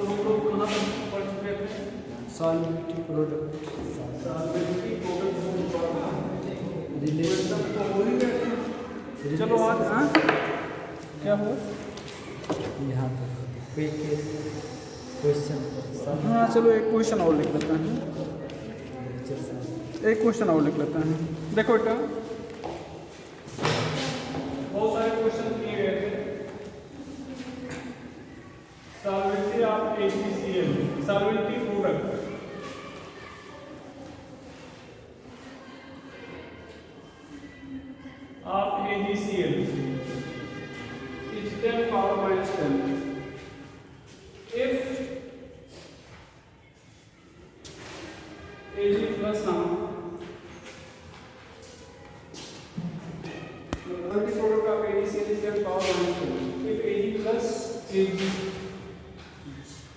हम लोग कहाँ तक पढ़ चुके थे? Solubility product solubility product relation तो हो ही गए थे। चलो आज हाँ क्या हुआ? यहाँ पर क्वेश्चन हाँ चलो एक क्वेश्चन और लिख लेते हैं। एक क्वेश्चन और लिख लेते हैं। देखो बेटा बहुत सारे क्वेश्चन किए गए थे। Solvency of HCl solubility product of AgCl is 10 power minus 10 if Ag plus now the quality product of AgCl is 10 power minus 10 if Ag plus Ag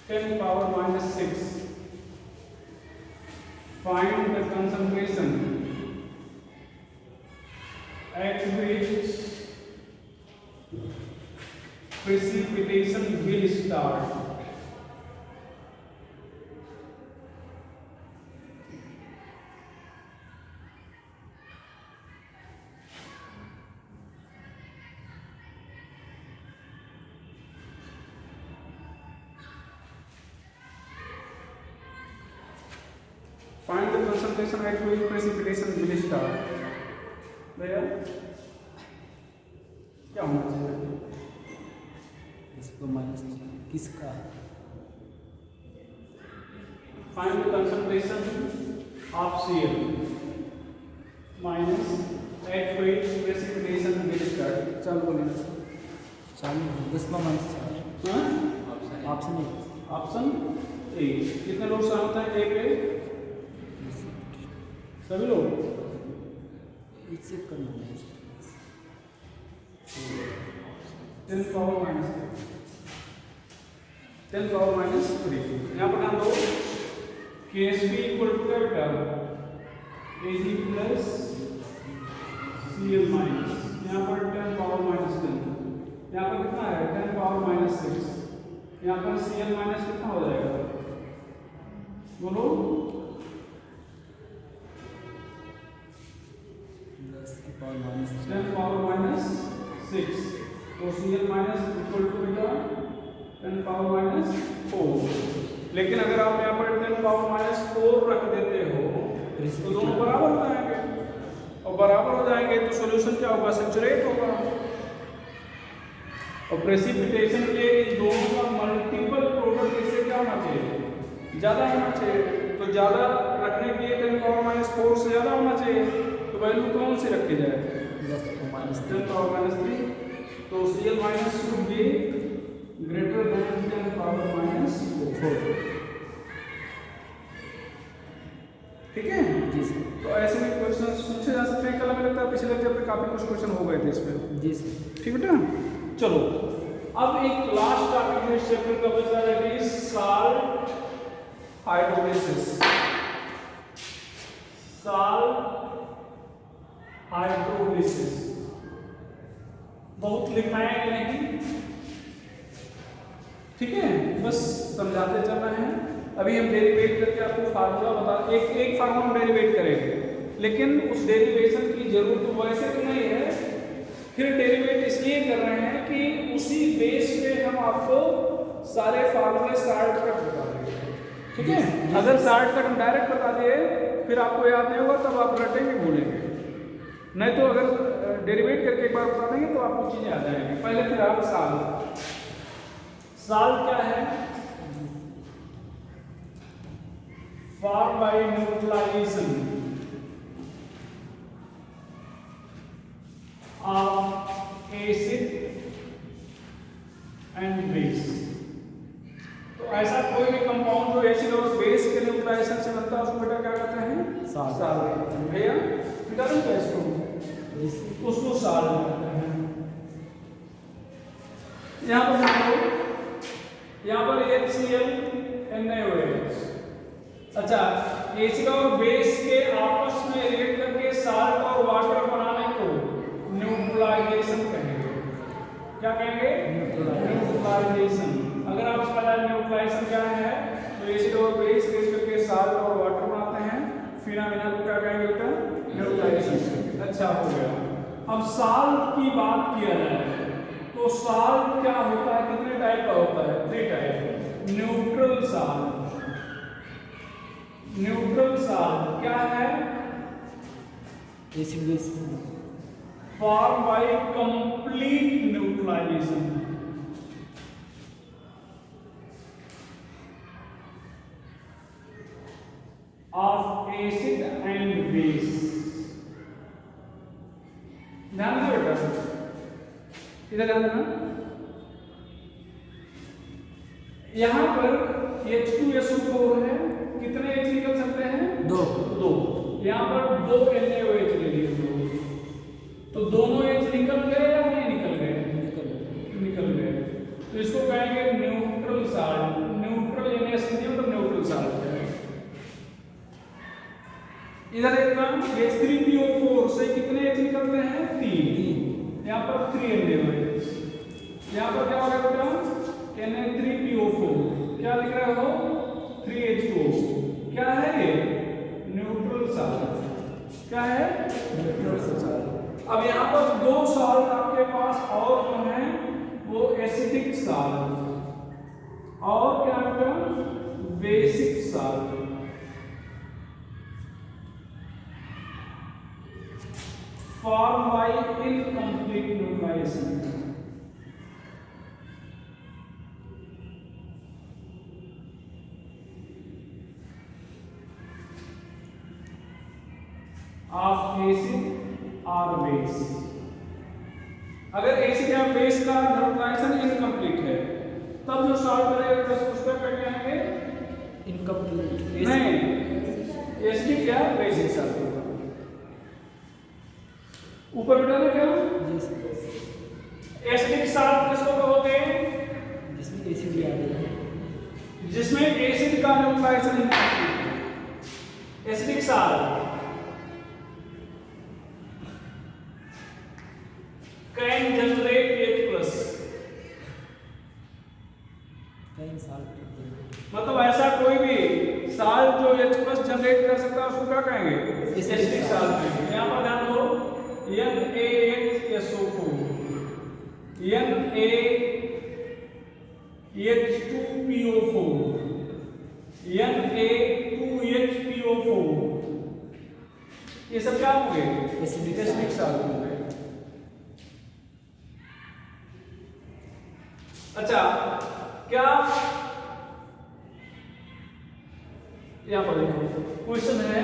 10 power minus 6 find the concentration at which precipitation will start. Find the concentration at which precipitation will start. भैया क्या होना चाहिए? इसको minus किसका? Find the concentration of Cl minus at which precipitation will start. चल बोलिए चालू किसका माइनस हाँ ऑप्शन ए ऑप्शन ए। कितने लोग सहमत हैं ए पे? सभी लोग इससे करना है 10 पावर माइनस 10 पावर माइनस 3। यहाँ पर ध्यान दो KSB इक्वल टू क्या बेटा? Ag प्लस Cl माइनस यहाँ पर 10 पावर माइनस 10। यहाँ पर कितना है? 10 पावर माइनस 6। यहाँ पर Cl माइनस कितना हो जाएगा? बोलो 10 पावर माइनस 6 तो Cl माइनस इक्वल टू बेटा 10 पावर माइनस 4। लेकिन अगर आप यहाँ पर 10 पावर माइनस 4 रख देते हो तो दोनों बराबर हो जाएंगे और बराबर हो जाएंगे तो सॉल्यूशन क्या होगा? सैचुरेट होगा। और प्रेसिपिटेशन के इन दोनों का मल्टीपल प्रोडक्ट इससे क्या होना चाहिए? ज़्यादा होना चाहिए। तो ज़्यादा रखने के लिए 10 पावर माइनस 4 से ज़्यादा होना चाहिए। तो वैल्यू कौन सी रखी जाए? 10 पावर माइनस 3। तो Cl minus should be greater than 10 power minus 4। ठीक है जी सर। तो ऐसे भी क्वेश्चन पूछे जा सकते हैं। कल हमें लगता है पिछले लेक्चर पे काफी कुछ क्वेश्चन हो गए थे इस पे। जी सर। ठीक बेटा चलो अब एक लास्ट टॉपिक इस चैप्टर का बचा है कि साल्ट हाइड्रोलिसिस। साल्ट हाइड्रोलिसिस बहुत लिखा है कि नहीं? ठीक है बस समझाते चल रहे हैं। अभी हम डेरिवेट करके आपको फार्मूला बता एक फार्मूला हम डेरिवेट करेंगे लेकिन उस डेरिवेशन की जरूरत वैसे तो नहीं है। फिर डेरिवेट इसलिए कर रहे हैं कि उसी बेस पे हम आपको सारे फार्मूले शॉर्टकट बता देंगे। ठीक है अगर शॉर्टकट हम डायरेक्ट बता दिए फिर आपको याद नहीं होगा तब आप रटेंगे भूलेंगे। नहीं तो अगर डेरिवेट करके एक बार बता देंगे तो आपको चीजें आ जाएंगी। पहले फिर आप साल्ट क्या है? Form by neutralisation of acid and base. तो ऐसा कोई भी कंपाउंड जो एसिड और बेस के न्यूट्रलाइजेशन से बनता है उसको बेटा क्या कहते हैं? साल्ट। भैया मिटा दूं क्या इसको? उसको साल्ट कहते हैं। यहाँ पर देखो यहाँ पर HCl NaOH। अच्छा एसिड और बेस के आपस में रिएक्ट करके साल्ट और वाटर बनाने को न्यूट्रलाइजेशन कहेंगे। क्या कहेंगे? न्यूट्रलाइजेशन। अगर आप इसका न्यूट्रलाइजेशन क्या है, तो एसिड और बेस मिल करके साल्ट और वाटर बनाते हैं, फिनोमिना को क्या कहेंगे बेटा, न्यूट्रलाइजेशन। अच्छा हो गया। अब साल्ट की बात किया जाए तो साल्ट क्या होता है, कितने टाइप का होता है, 3 type. Neutral salt, neutral salt क्या है, acid base form by complete neutralisation, of acid and base. ध्यान दो बेटा, इधर ध्यान देना। यहां पर H2SO4 है, कितने H निकल सकते हैं, 2। यहां पर 2 NaOH ले लिए, तो दोनों H निकल गए या नहीं निकल गए, निकल गए। तो इसको कहेंगे न्यूट्रल साल्ट। न्यूट्रल यानी एसिड मतलब न्यूट्रल साल्ट है। इधर देखना, H3PO4 से कितने H निकलते हैं, 3। यहाँ पर 3 NaOH, यहाँ पर क्या होगा बेटा, Na3PO4, क्या लिख रहे हो, 3H2O। क्या है ये, न्यूट्रल साल्ट। क्या है, न्यूट्रल साल्ट। अब यहाँ पर 2 साल्ट आपके पास और जो है वो एसिडिक साल्ट और क्या बेटा, basic salt. Form by incomplete neutralisation. Of acid और बेस। अगर एसिड या बेस का न्यूट्रलाइजेशन इनकम्प्लीट है तब जो सॉल्ट बनेगा तो उसको क्या कहेंगे, इनकम्प्लीट। नहीं, एसिडिक या बेसिक सॉल्ट। ऊपर बेटा ना क्या, एसिडिक सॉल्ट किसको कहोगे, जिसमें एसिड आ गया, जिसमें एसिड का न्यूट्रलाइजेशन इनकम्प्लीट है। Acidic salt can generate H+, मतलब ऐसा कोई भी साल्ट जो H+ जनरेट कर सकता है उसको क्या कहेंगे, एसिडिक साल्ट कहेंगे। यहाँ पर ध्यान दो, NaHSO4, NaH2PO4, Na2HPO4, ये सब क्या होंगे, एसिडिक साल्ट होंगे। अच्छा, क्या यहाँ पर देखो क्वेश्चन है,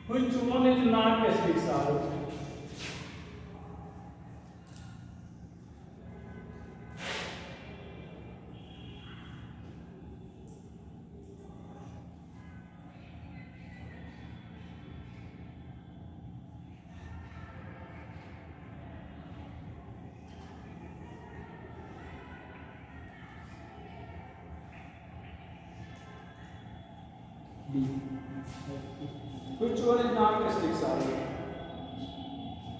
which one is not acidic salt? B. Which one is not acidic salt?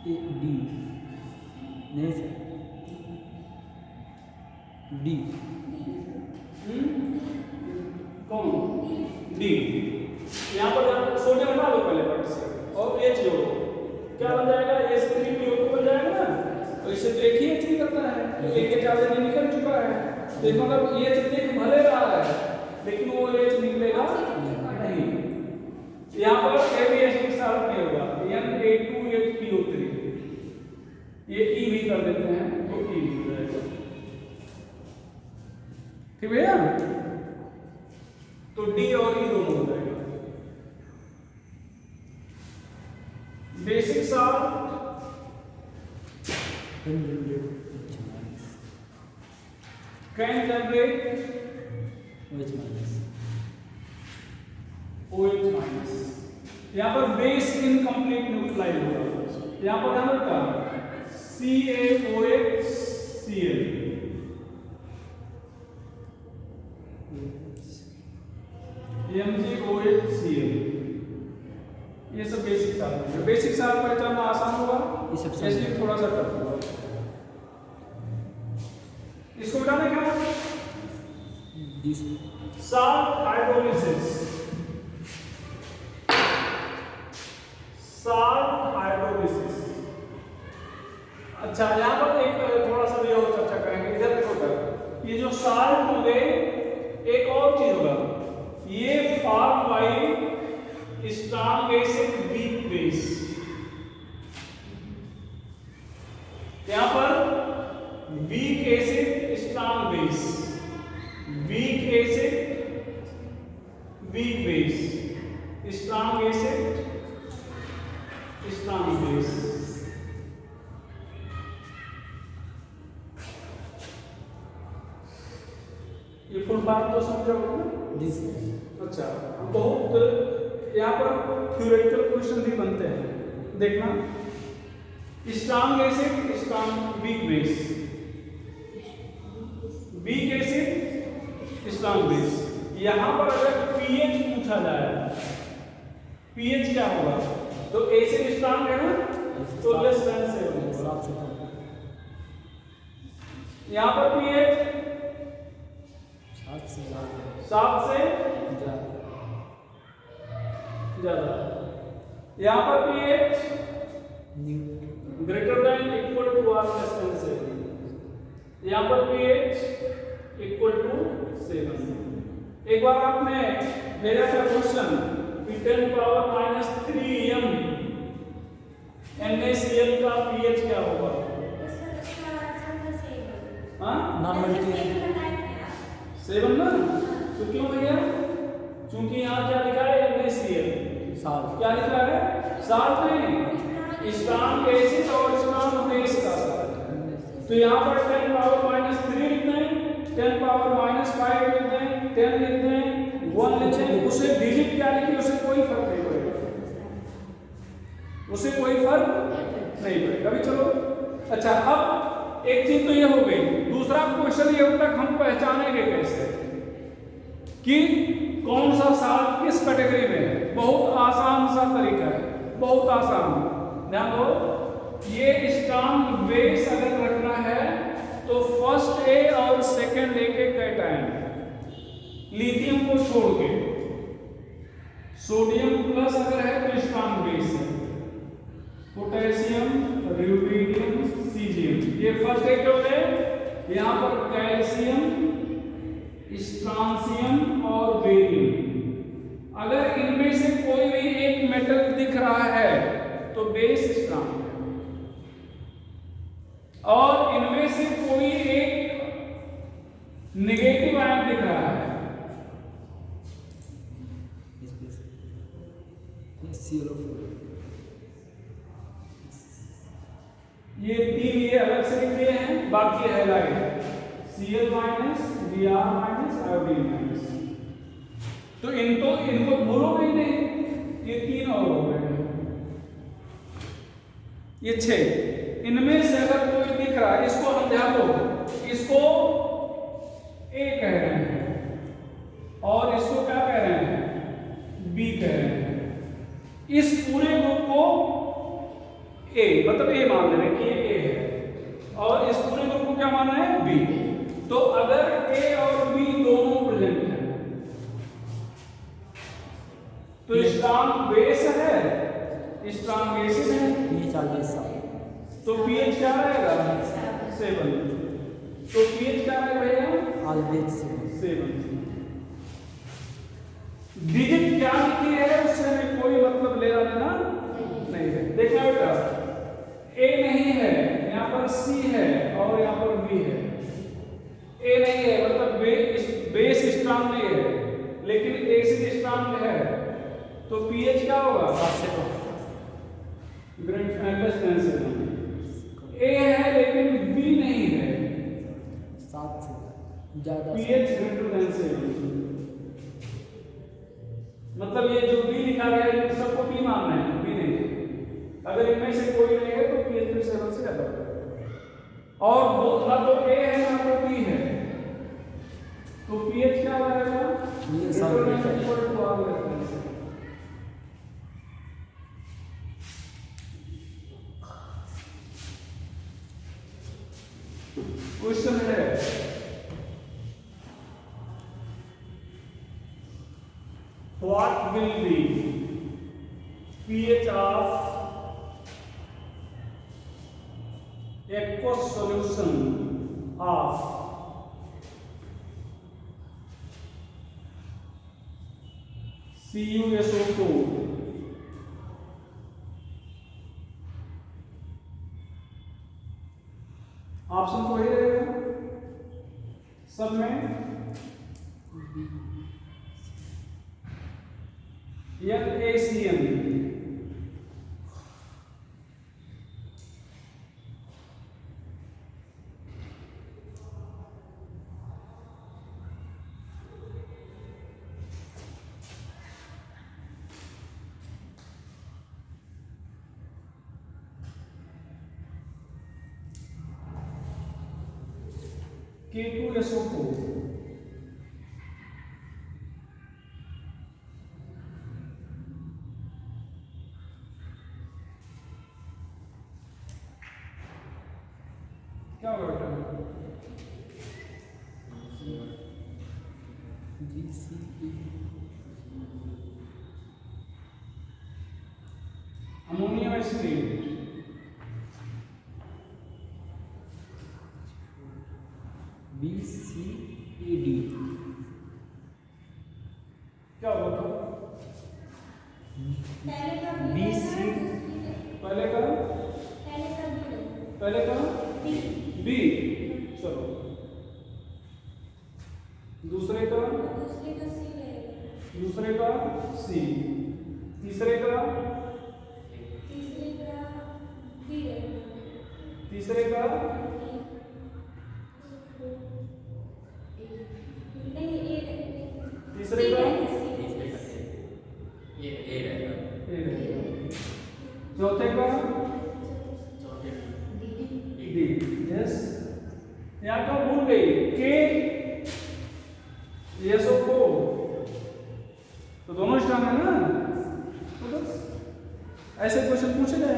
A, D. नहीं सर, D. कौन, D। यहाँ पर सोडियम हटा दो पहले पार्ट से और H जोड़ो, क्या बन जाएगा, H3PO2 बन जाएगा ना। तो इससे तो एक ही H निकलता है, तो एक H आगे निकल चुका है, तो इसका मतलब ये H दिख भले रहा है लेकिन वो H निकलेगा नहीं। यहाँ पर भी एसिडिक साल्ट नहीं होगा, Na2HPO3, ये E भी कर देते हैं तो E भी हो जाएगा, ठीक है। तो D और E दोनों हो जाएगा। Basic salt can generate OH-, यहाँ पर बेस इनकम्प्लीट न्यूट्रलाइज होगा। यहाँ पर ध्यान रखना, CaOHCl, MgOHCl, ये सब बेसिक साल्ट है। बेसिक साल्ट पहचानना आसान होगा, एसिडिक थोड़ा सा टफ होगा। इसको बताना क्या डी से साल्ट हाइड्रोलिसिस, साल्ट हाइड्रोलिसिस। अच्छा, यहाँ पर एक थोड़ा सा ये और चर्चा करेंगे। इधर देखो कर, ये जो साल्ट हो गए, एक और चीज होगा, ये form by strong acid weak base. यहाँ पर weak acid strong base, weak acid weak base, strong acid strong base. ये फुल फॉर्म तो समझोगे? डी से अच्छा, बहुत यहाँ पर थ्योरेटिकल क्वेश्चन भी बनते हैं, देखना। Strong acid strong weak base, weak acid strong base. यहाँ पर अगर पीएच पूछा जाए, पीएच क्या होगा, तो एसिड स्ट्रॉन्ग है ना, तो लेस देन 7 होगा। 7 से कम, यहाँ पर पीएच 7 से ज़्यादा, 7 से ज्यादा। यहाँ पर pH greater than equal to और लेस देन 7। यहाँ पर पीएच इक्वल टू 7। एक बार आपने भेजा था क्वेश्चन कि 10⁻³ NaCl का पीएच क्या होगा? हाँ, नॉर्मल 7 ना। तो क्यों भैया? क्योंकि यहाँ क्या लिखा है, NaCl। साल्ट क्या लिखा है? साल्ट नहीं, स्ट्रॉन्ग एसिड और स्ट्रॉन्ग बेस का साल्ट। तो यहाँ पर 10⁻³ लिख दें, 10⁻⁵ लिख दें, 10 लिख दें, 1 लिख दें, उसे डिजिट क्या लिखे, उसे कोई फर्क नहीं पड़ेगा, उसे कोई फर्क नहीं पड़ेगा। अभी चलो, अच्छा, अब एक चीज तो ये हो गई। दूसरा क्वेश्चन ये होता है, हम पहचानेंगे कैसे कि कौन सा साल्ट किस कैटेगरी में है। बहुत आसान सा तरीका है, बहुत आसान। ध्यान दो, ये स्ट्रॉन्ग बेस अगर रखना है तो फर्स्ट ए और सेकंड ए के कैटायन, लिथियम को छोड़ के सोडियम प्लस अगर है तो स्ट्रॉन्ग बेस है, पोटेशियम, रुबिडियम, सीजियम, ये फर्स्ट ए हो गए। यहाँ पर कैल्शियम, स्ट्रांसियम और बेरियम। अगर इनमें से कोई भी एक मेटल दिख रहा है तो बेस स्ट्रॉन्ग है, और इनमें से कोई एक नेगेटिव आयन दिख रहा है, ये 3 ये अलग से लिख दिए हैं, बाकी halide Cl-, Br-, iodine minus. तो इनको भूलोगे ही नहीं, ये 3 और हो गए, ये 6। इनमें से अगर कोई दिख रहा है, इसको हम ध्यान दो, इसको A कह रहे हैं और इसको क्या कह रहे हैं, B कह रहे हैं। इस पूरे ग्रुप को A, मतलब A मान ले रहे हैं कि ये A है, और इस पूरे ग्रुप को क्या मानना है, B। तो अगर A और B दोनों प्रेजेंट हैं तो स्ट्रॉन्ग बेस है, स्ट्रॉन्ग बेसिस है, ये 40 साल, तो पीएच क्या रहेगा, 7। तो पीएच क्या रहेगा भैया, ऑलवेज 7। डिजिट क्या लिखी है उससे हमें कोई मतलब लेना देना नहीं है। देखना बेटा, A नहीं है, यहाँ पर C है और यहाँ पर B है। A नहीं है मतलब बेस स्ट्रॉन्ग नहीं है, लेकिन एसिड स्ट्रॉन्ग है, तो पीएच क्या होगा, 7 से कम, A है लेकिन B नहीं है, 7 से ज़्यादा, पीएच ग्रेटर देन 7। मतलब ये जो B लिखा गया है इन सबको B मानना है, B नहीं है। अगर इनमें से कोई नहीं है तो पीएच 7 से ज्यादा होगा। और ना तो A है ना तो B है, तो पीएच क्या रहेगा, ये सारे क्वेश्चन है what will be pH of aqueous solution of CuSO2 option तो वही रहेगा सब में NaCN K2SO2 क्या होगा बेटा अमोनियम एसिड BCAD क्या होगा BC पहले का बी चलो दूसरे का सी तीसरे का तीसरे का तीसरे का चौथे का डी यस यहाँ का भूल गई के एसओ को तो दोनों स्ट्रांग है ना तो बस ऐसे क्वेश्चन पूछे गए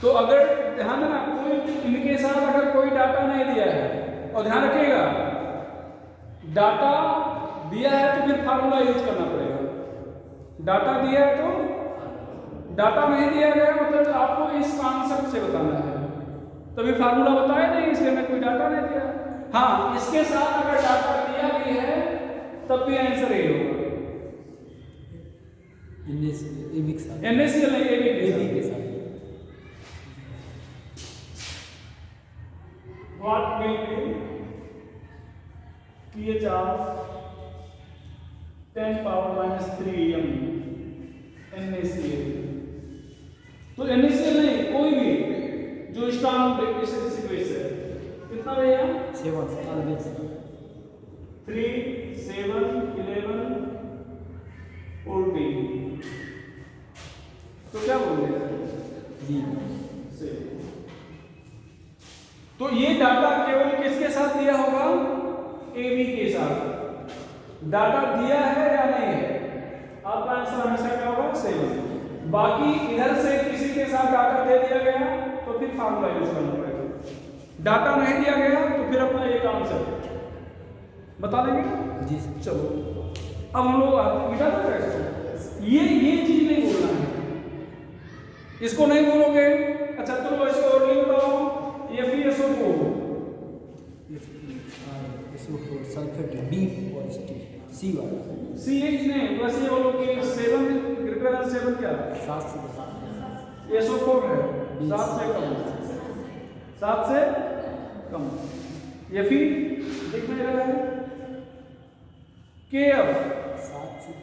तो अगर ध्यान देना कोई इनके साथ अगर कोई डाटा नहीं दिया है और ध्यान रखिएगा डाटा दिया है तो फिर फार्मूला यूज करना पड़ेगा डाटा दिया है तो डाटा नहीं दिया गया मतलब आपको इस कॉन्सेप्ट से बताना है तभी फार्मूला बताया नहीं इसलिए मैं कोई डाटा नहीं दिया हाँ इसके साथ अगर डाटा दिया भी है तब भी आंसर यही होगा NaCl नहीं AB के साथ What will be pH of 10 power minus 3 m NaCl तो NaCl नहीं कोई भी जो स्ट्रॉन्ग बेसिक बेस है कितना भैया 7 always 3 7 11 14 तो क्या बोल रहे जी से तो ये डाटा केवल किसके साथ दिया होगा AB के साथ डाटा दिया है या नहीं है आपका आंसर हमेशा क्या होगा 7 बाकी इधर से किसी के साथ डाटा दे दिया गया तो फिर फार्मूला यूज करना पड़ेगा डाटा नहीं दिया गया तो फिर अपना एक आंसर बता देंगे जी चलो अब हम लोग मिटा देंगे इसको ये चीज नहीं बोलना है इसको नहीं बोलोगे अच्छा चलो इसको और नहीं बताओ FeSO4 SO4 sulphate B positive C वाला CH नहीं बस ये बोलो कि 7 ग्रेटर देन 7 क्या 7 से SO4 है 7 से कम 7 से कम Fe दिख नहीं रहा है KF 7 से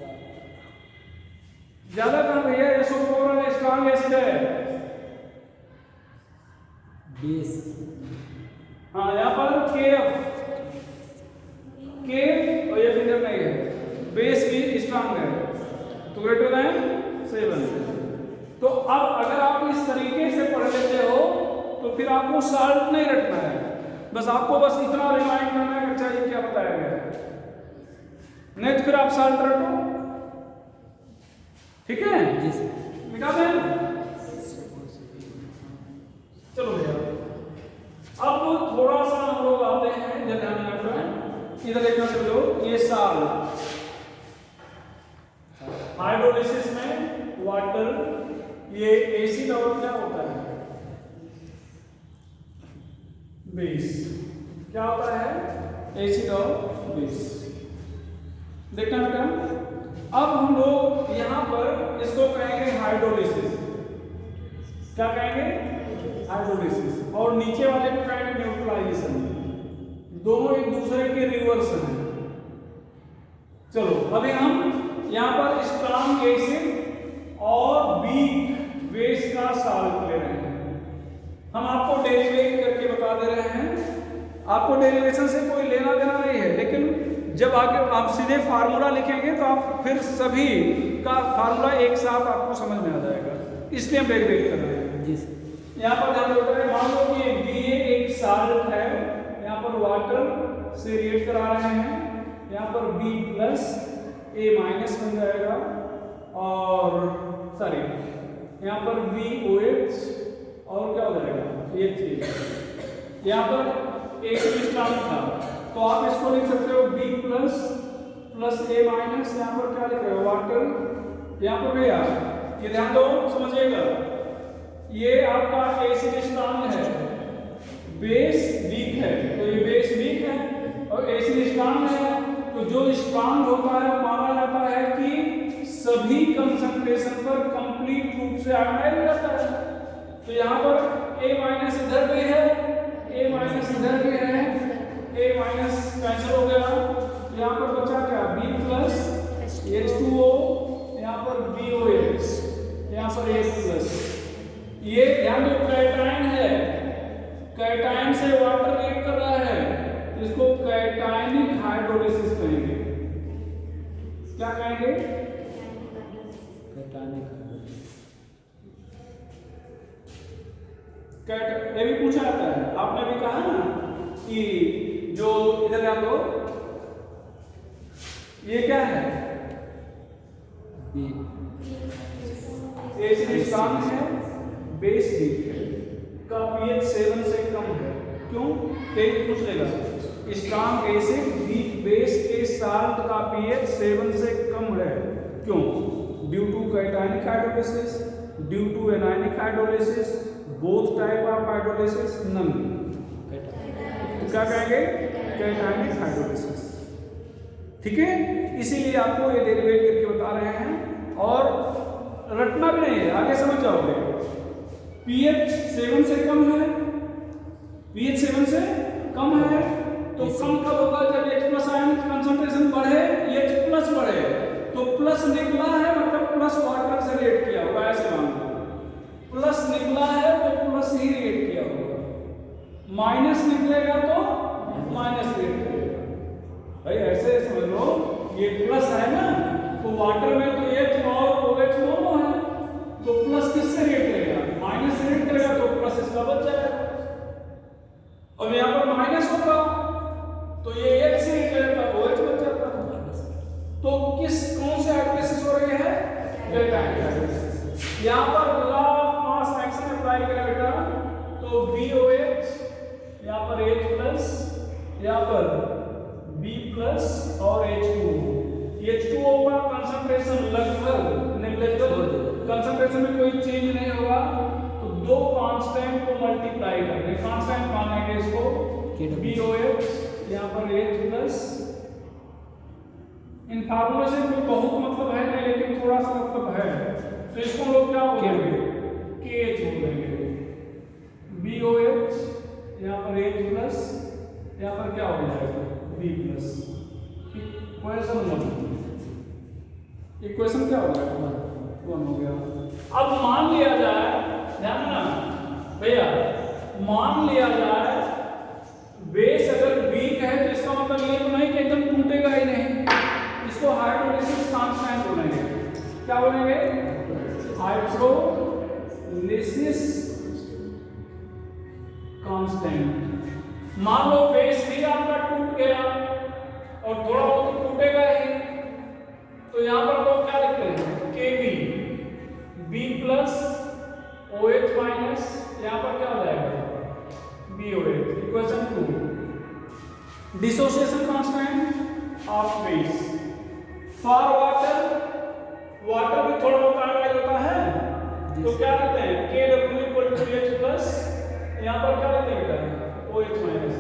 ज्यादा कम भैया SO4 है स्ट्रॉन्ग एसिड है बेस हाँ यहाँ पर KF और ये फिंगर नहीं है बेस भी स्ट्रॉन्ग है तो ग्रेटर देन 7 तो अब अगर आप इस तरीके से पढ़ लेते हो तो फिर आपको साल्ट नहीं रखना है बस आपको बस इतना रिमाइंड करना है अच्छा ये क्या बताया गया है नहीं तो फिर आप साल्ट रखो ठीक है जी सर मिटा दें चलो भैया अब थोड़ा सा हम लोग आते हैं इधर ध्यान रखना इधर देखना सब लोग ये साल हाइड्रोलिसिस में वाटर, ये एसिड और क्या होता है, बेस। क्या होता है, एसिड और बेस। देखना बेटा, अब हम लोग यहां पर इसको कहेंगे हाइड्रोलिसिस। क्या कहेंगे, हाइड्रोलिसिस। और नीचे वाले को कहेंगे न्यूट्रलाइजेशन। दोनों एक दूसरे के रिवर्स हैं। चलो अभी हम यहां पर स्ट्रॉन्ग एसिड और वीक बेस का सॉल्ट ले रहे हैं। हम आपको डेरिवेट करके बता दे रहे हैं, आपको डेरिवेशन से कोई लेना देना नहीं है, लेकिन जब आगे आप सीधे फार्मूला लिखेंगे तो आप फिर सभी का फार्मूला एक साथ आपको समझ में आ जाएगा, इसलिए हम डेरिवेट कर रहे हैं। जी यहाँ पर ध्यान देता है, मान लो कि BA एक साल्ट है, यहाँ पर वाटर से रिएक्ट करा रहे हैं, यहाँ पर B प्लस A माइनस बन जाएगा, और सॉरी यहाँ पर VOH और क्या हो जाएगा, H। यहाँ पर एक स्ट्रॉन्ग था तो आप इसको लिख सकते हो B plus plus A minus, यहाँ पर क्या लिख रहे हो, वाटर। यहाँ पर भैया ये ध्यान दो, समझिएगा, ये आपका एसिड स्ट्रॉन्ग है, बेस वीक है, तो ये बेस वीक है और एसिड स्ट्रॉन्ग है, तो जो स्ट्रॉन्ग होता है माना जाता है कि सभी कंसंट्रेशन पर कंप्लीट रूप से आयोनाइज हो जाता है। तो यहाँ पर A माइनस इधर भी है, A माइनस इधर भी है, A माइनस कैंसिल हो गया, यहाँ पर बचा क्या, B प्लस H2O, यहाँ पर BOH, यहाँ पर H प्लस। ये ध्यान दो, कैटायन है, कैटायन से वाटर रिएक्ट कर रहा है, इसको कैटायनिक हाइड्रोलिसिस कहेंगे। क्या कहेंगे, कैटायनिक। ये भी पूछा जाता है, आपने भी कहा ना कि जो इधर आप लो, ये क्या है, एसिड स्ट्रॉन्ग है, बेस वीक है, का pH 7 से कम है। क्यों, एक पूछ लेगा, स्ट्रॉन्ग एसिड वीक बेस के साल्ट का pH 7 से कम है, क्यों, due to cationic hydrolysis, due to anionic hydrolysis, both type of hydrolysis, none. क्या कहेंगे, कैटायनिक हाइड्रोलिसिस। ठीक है, इसीलिए आपको ये डेरिवेट करके बता रहे हैं, और रटना भी नहीं है, आगे समझ जाओगे। pH 7 से कम है, pH 7 से कम है, तो कम कब होगा, जब H प्लस आयन कंसंट्रेशन बढ़े, H प्लस बढ़े, तो प्लस निकला है मतलब प्लस वाटर से रिएक्ट किया होगा, ऐसे मान लो, प्लस निकला है तो प्लस ही रिएक्ट किया होगा, माइनस निकलेगा तो माइनस रिएक्ट करेगा। भाई ऐसे समझ लो, ये प्लस है ना, तो वाटर में तो H और OH दोनों है, तो प्लस किससे रिएक्ट करेगा, माइनस से रिएक्ट करेगा, तो प्लस इसका बच जाएगा। और यहाँ पर माइनस होगा तो ये H से रिएक्ट करेगा, OH बच जाता है। तो किस कौन से हाइड्रोलिसिस हो रही है, कैटायनिक हाइड्रोलिसिस। यहाँ पर law of mass action apply करें बेटा, तो BOH, यहाँ पर H प्लस, यहाँ पर B प्लस और H2O। H2O का कंसंट्रेशन लगभग नेग्लिजिबल, कंसंट्रेशन में कोई चेंज नहीं होगा, तो दो कांस्टेंट को मल्टीप्लाई करेंगे, कांस्टेंट मानेंगे इसको, BOH, यहाँ पर H प्लस। इन फार्मूले से कोई बहुत मतलब है नहीं, लेकिन थोड़ा सा मतलब है, तो इसको लोग क्या बोलेंगे, KH बोलेंगे, BOH, यहाँ पर H प्लस, यहाँ पर क्या हो जाएगा, B प्लस। इक्वेशन 1, इक्वेशन क्या हो जाएगा, 1 हो गया। अब मान लिया जाए, ध्यान देना भैया, मान लिया जाए बेस अगर वीक है, तो इसका मतलब ये तो नहीं कि एकदम टूटेगा ही नहीं, इसको हाइड्रोलिसिस कांस्टेंट बोलेंगे। क्या बोलेंगे, हाइड्रोलिसिस कांस्टेंट। मान लो बेस भी आपका टूट गया और थोड़ा बहुत तो टूटेगा ही, तो यहां पर लोग क्या लिखते हैं, Kb, B plus OH minus, यहां पर क्या हो जाएगा, BOH। Equation 2, dissociation constant of base for water water भी थोड़ा बहुत आयोडाइज होता है, तो क्या करते हैं KW equal to H plus, यहाँ पर क्या करते हैं बेटा OH माइनस।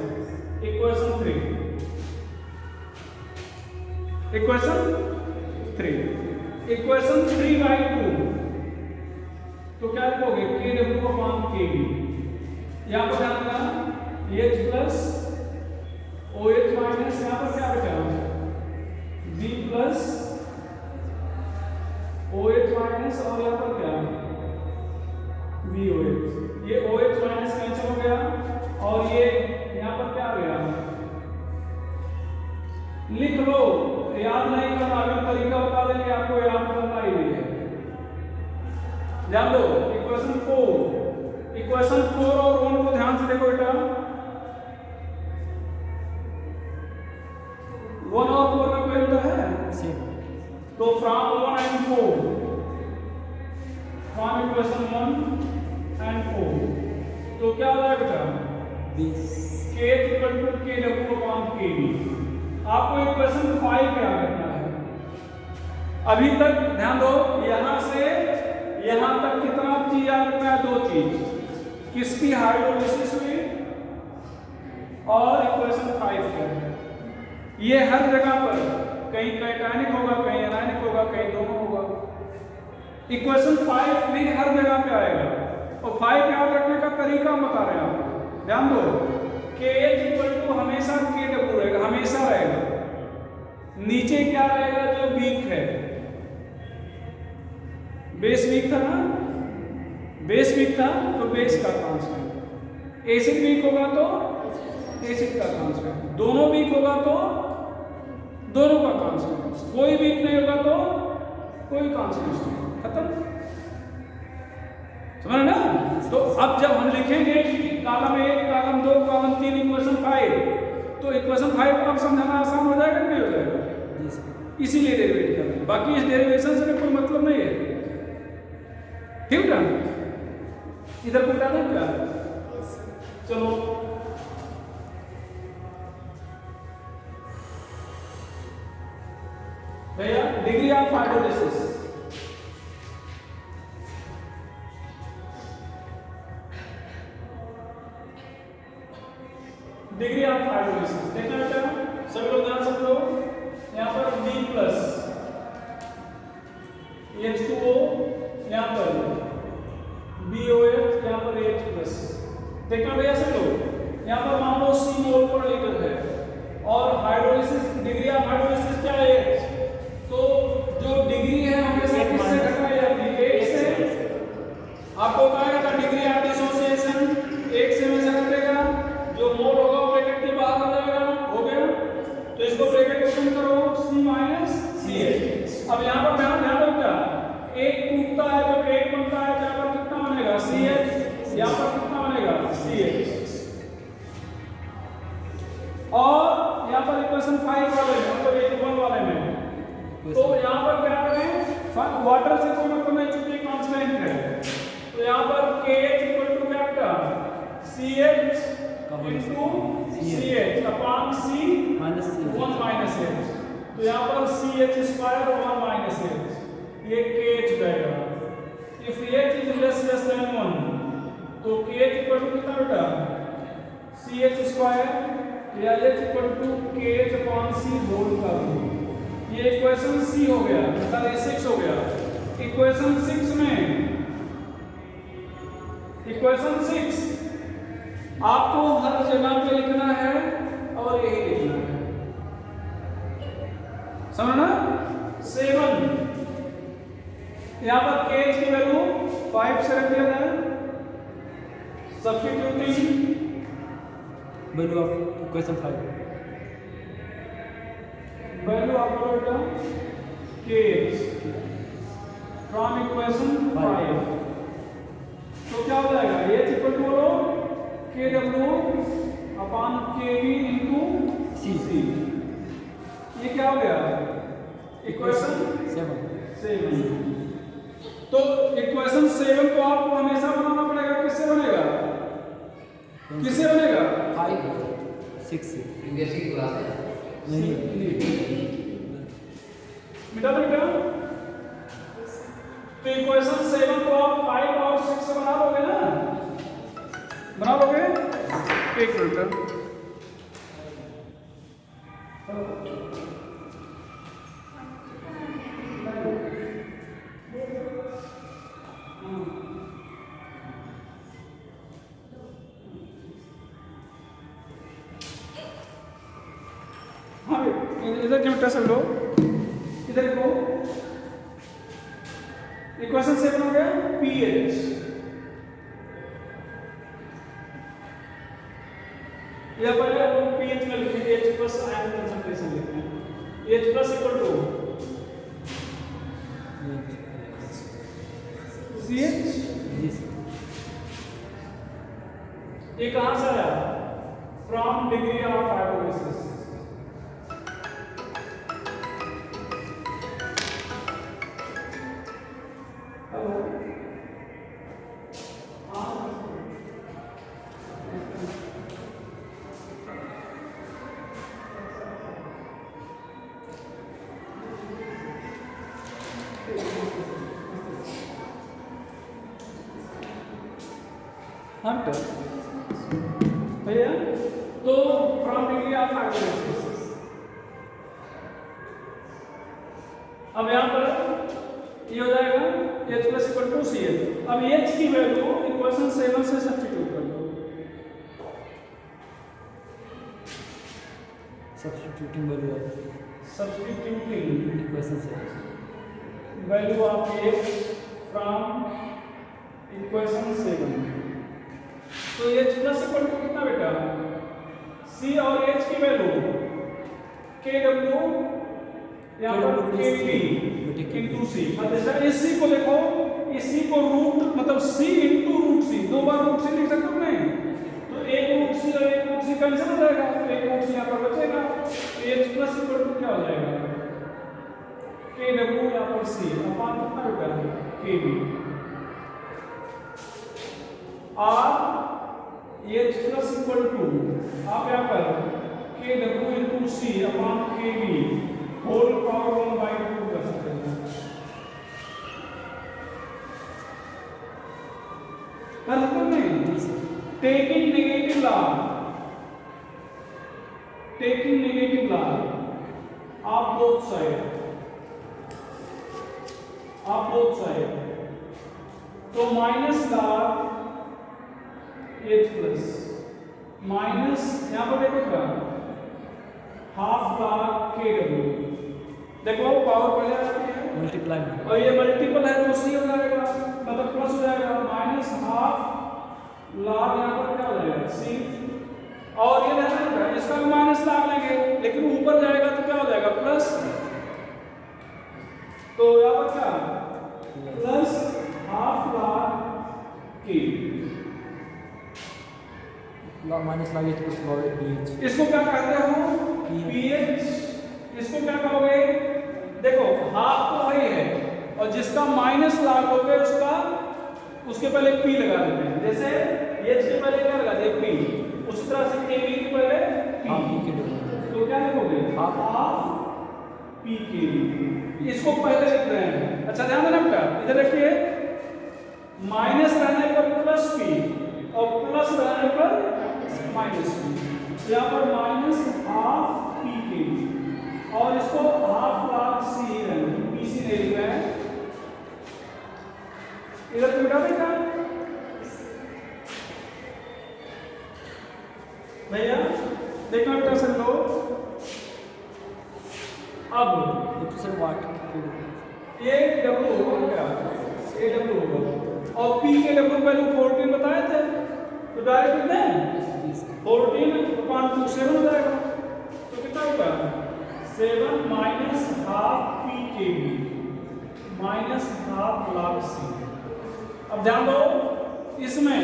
इक्वेशन 3/2, तो क्या लिखोगे KW अपॉन KB। यहाँ पर ध्यान देना H प्लस OH माइनस, यहाँ पर क्या बचा B प्लस OH माइनस, और यहाँ पर क्या BOH। ये OH माइनस कैंसिल हो गया, और ये यहाँ पर क्या आ गया, लिख लो। याद नहीं करना, अभी तरीका बता देंगे आपको, याद करना ही नहीं है। ध्यान दो इक्वेशन 4 और 1 को ध्यान से देखो बेटा। 1 और 4 में कोई अंतर है? तो from 1 and 4, from equation 1 and 4, तो क्या हो जाएगा बेटा K equal to KW upon KB। आपको इक्वेशन 5 क्या करना है? अभी तक ध्यान दो, यहां से यहां तक कितना चीज याद रखना है? 2 चीज, किसकी हाइड्रोलिसिस हुई और इक्वेशन 5 क्या है। ये हर जगह पर कहीं कैटायनिक होगा, कहीं एनायनिक होगा, कहीं दोनों होगा। इक्वेशन 5 भी हर जगह पे आएगा, और 5 याद रखने का तरीका बता रहे हैं आपको। ध्यान दो, KH इक्वल टू हमेशा KW रहेगा, हमेशा रहेगा। नीचे क्या रहेगा? जो वीक है, बेस वीक था ना, बेस वीक था तो बेस का कांस्टेंट, एसिड वीक होगा तो एसिड का कांस्टेंट, दोनों वीक होगा तो दोनों का कांस्टेंट, कोई वीक नहीं होगा तो कोई कांस्टेंट नहीं। खत्म, समझ ना? तो अब जब हम लिखेंगे कॉलम 1, कॉलम 2, कॉलम 3, इक्वेशन 5, तो इक्वेशन 5 अब समझाना आसान हो जाएगा कि नहीं हो जाएगा? इसीलिए डेरिवेट कर रहे हैं, बाकी इस डेरिवेशन से कोई मतलब नहीं है। ठीक है, इधर पूछा ना क्या? चलो भैया, degree of hydrolysis. Degree of hydrolysis देखना बेटा, सभी लोग ध्यान से लो। यहाँ पर B प्लस H2O, यहाँ पर BOH, यहाँ पर H प्लस। देखना भैया सब लोग, यहाँ पर मान लो C मोल पर लीटर है, और हाइड्रोलिसिस डिग्री ऑफ हाइड्रोलिसिस क्या है? तो जो डिग्री है हमेशा किससे घटाई जाती है? 1 से। आपको बताया था डिग्री ऑफ डिसोसिएशन 1 से हमेशा घटेगा, जो मोल होगा वो ब्रैकेट के बाहर आ जाएगा। हो गया, तो इसको ब्रैकेट ओपन करो, C माइनस CH। अब यहाँ पर ध्यान दो क्या, एक टूटता है जब एक बनता है, यहाँ पर कितना बनेगा? CH, यहाँ पर कितना बनेगा? CH। और यहाँ पर इक्वेशन 5 वाले में, मतलब 1 वाले में, तो यहाँ पर क्या करें? वाटर से कोई मतलब नहीं, चूंकि कांस्टेंट है, तो यहाँ पर KH इक्वल टू क्या बेटा? CH into CH upon C 1 minus H। तो यहाँ पर CH स्क्वायर 1 माइनस H, ये KH रहेगा। If H is less than 1, तो KH इक्वल टू कितना बेटा? CH स्क्वायर या H equal to KH upon C whole का रूट। ये इक्वेशन C हो गया, सॉरी 6 हो गया। इक्वेशन 6 में, इक्वेशन 6 आपको हर जगह पे लिखना है और यही लिखना है, समझना? 7 यहाँ पर KH की वैल्यू 5 से रख दिया जाए, substituting value of equation 5, value of बेटा KH फ्रॉम इक्वेशन 5, तो क्या हो जाएगा? H equal to KW upon KB into C। ये क्या हो गया? इक्वेशन 7। तो इक्वेशन 7 को आपको हमेशा बनाना पड़ेगा, किससे बनेगा? किससे बनेगा? 5 6 से नहीं बेटा बेटा तो इक्वेशन 7 को आप 5 और 6 से बना लोगे ना, बना लोगे? एक मिनट, हाँ इधर क्यों टेस्ट लो, इधर को इक्वेशन 7 हो गया pH, या पहले हम pH में लिखेंगे H प्लस आयन कंसंट्रेशन लिखते हैं, H plus equal to CH, ये कहां से आया? From degree of hydrolysis. भैया तो फ्रॉम डिग्री ऑफ हाइड्रोलिसिस, अब यहां पर ये हो जाएगा H plus equal to CH। अब H की वैल्यू इक्वेशन 7 से सब्स्टिट्यूट कर दो, substituting value substituting equation 7 value of H from equation 7, तो H प्लस इक्वल टू कितना बेटा? C और H की वैल्यू KW यहाँ पर KV इंटू C। अब जैसा इस C को देखो, इस C को रूट मतलब C इंटू रूट C, दो बार रूट C लिख सकते हो नहीं, तो एक रूट C और एक रूट C कैंसिल हो जाएगा, तो एक रूट C यहाँ पर बचेगा, तो H प्लस इक्वल टू क्या हो जाएगा? KW यहाँ पर C अपान कितना बेटा? KV और H प्लस इक्वल टू आप यहाँ पर KW इंटू C अपान KV होल पावर 1/2 कर सकते हैं, कर सकते नहीं? टेकिंग नेगेटिव लॉग आप बोथ साइड, तो minus log H plus minus यहाँ पर देखो क्या हाफ लॉग KW, देखो पावर पहले आती है मल्टीप्लाई और ये मल्टीपल है तो सी हो जाएगा, मतलब प्लस हो जाएगा, माइनस हाफ लॉग यहाँ पर क्या हो जाएगा? C, और ये रहना है इसका भी माइनस लॉग लेंगे, लेकिन ऊपर जाएगा तो क्या हो जाएगा? प्लस, तो यहाँ पर क्या plus half log K, log minus log H plus log pH, इसको क्या कहते हो? pH। इसको क्या कहोगे? देखो हाफ तो वही है और जिसका माइनस लॉग हो गया उसके पहले P लगा देते हैं, जैसे H के पहले क्या लगा दिया? P, उसी तरह से KV के पहले P, तो क्या लिखोगे? हाफ P KV, इसको पहले लिख रहे हैं। अच्छा ध्यान देना बेटा, इधर देखिए माइनस रहने पर प्लस P और प्लस रहने पर माइनस P, यहाँ पर माइनस हाफ P KV और इसको हाफ लॉग C PC नहीं लिख रहे हैं, इधर तो बेटा बेटा भैया देखना बेटा सब लोग, अब सर वाट ये W होगा क्या? ये W होगा और P के W वैल्यू 14 बताए थे, तो डायरेक्ट कितने 14/2 हो जाएगा, तो कितना होगा? 7 minus half P KV minus half log C। अब ध्यान दो इसमें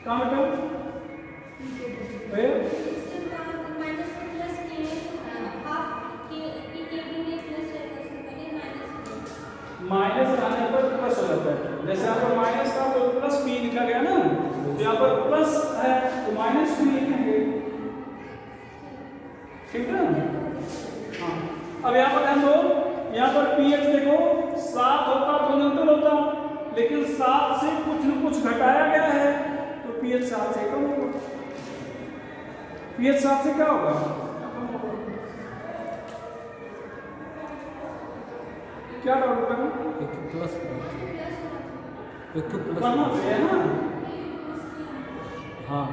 कहाँ बेटा माइनस आने पर प्लस हो जाता है, जैसे यहाँ पर माइनस था तो प्लस P लिखा गया ना, तो यहाँ पर प्लस है तो माइनस P लिखेंगे, ठीक है? हाँ अब यहाँ पर ध्यान दो, यहाँ पर pH देखो 7 होता तो न्यूट्रल होता, लेकिन 7 से कुछ न कुछ घटाया गया है तो pH 7 से कम होगा। pH 7 से क्या होगा? क्या डाउट है? प्लस बनना है ना। हाँ,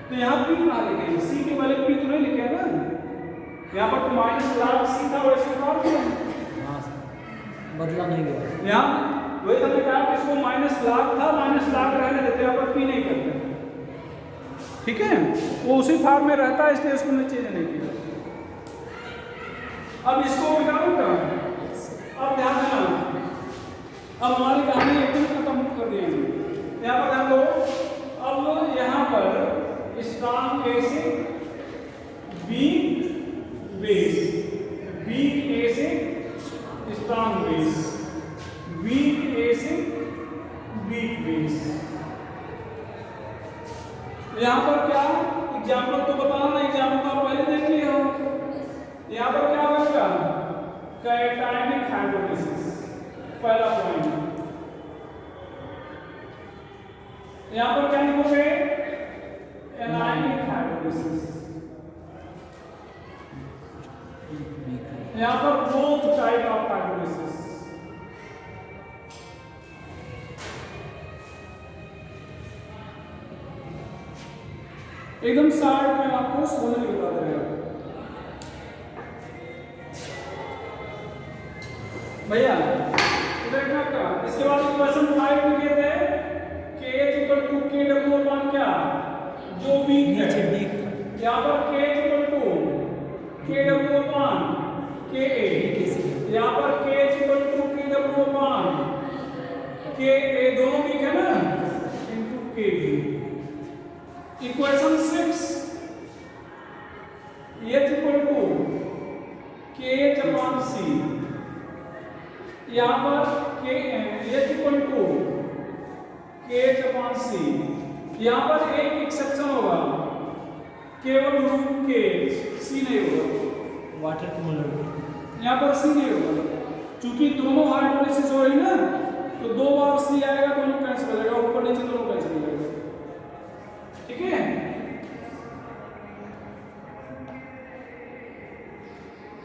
तो यहाँ P कहाँ लिखे? C के वाले P तो नहीं लिखे है ना। यहाँ पर तो माइनस लाख C था वैसे और क्या? हाँ बदला नहीं गया। यहाँ वही हमने कहा कि इसको माइनस लाख था, माइनस लाख रहने देते, यहाँ पर P नहीं करते। ठीक है, वो उसी फॉर्म में रहता है इसलिए इसको चेंज नहीं किया। अब इसको निकालूंगा। अब ध्यान देना, अब हमारी कहानी एकदम खत्म कर दी। यहाँ पर ध्यान दो, अब यहाँ पर strong acid, weak base, weak acid, strong base, weak acid, weak base. यहाँ पर क्या एग्जाम्पल तो बताना ना, एग्जाम्पल तो आप पहले देख लिया हो। यहाँ पर क्या होगा? कैटायनिक हाइड्रोलिसिस, पहला पॉइंट। यहाँ पर क्या लिखोगे? Anionic hydrolysis. यहाँ पर बोथ टाइप ऑफ हाइड्रोलिसिस। एकदम शार्ट में आपको समझ में बता दे रहा हूं भैया। देखना क्या, इसके बाद क्वेश्चन 5 में कहते हैं KH equal to KW upon क्या, जो वीक है। यहाँ पर KH equal to KW upon KA, यहाँ पर KH equal to KW upon KA, दोनों वीक है ना, into KB। Equation 6 H equal to KH upon C, यहाँ पर H equal to KH upon C। यहाँ पर एक एक्सेप्शन होगा, केवल रूट KH, C नहीं होगा। वाटर कूलर यहाँ पर C नहीं होगा, क्योंकि दोनों हाइड्रोलिसिस हो रही ना, तो 2 बार C आएगा, दोनों कैंसिल हो जाएगा, ऊपर नीचे दोनों कैंसिल हो जाएगा। ठीक है,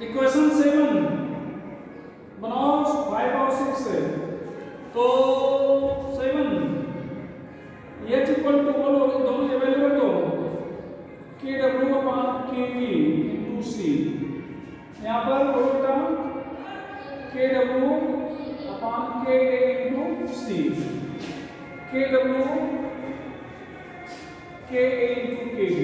इक्वेशन 7 बनाओ 5 और 6 से। तो 7 H इक्वल टू, बोलो दोनों के वैल्यू रख दो, KW upon KV into C। यहाँ पर बोलो term KW upon KA into C, KW KA into KB।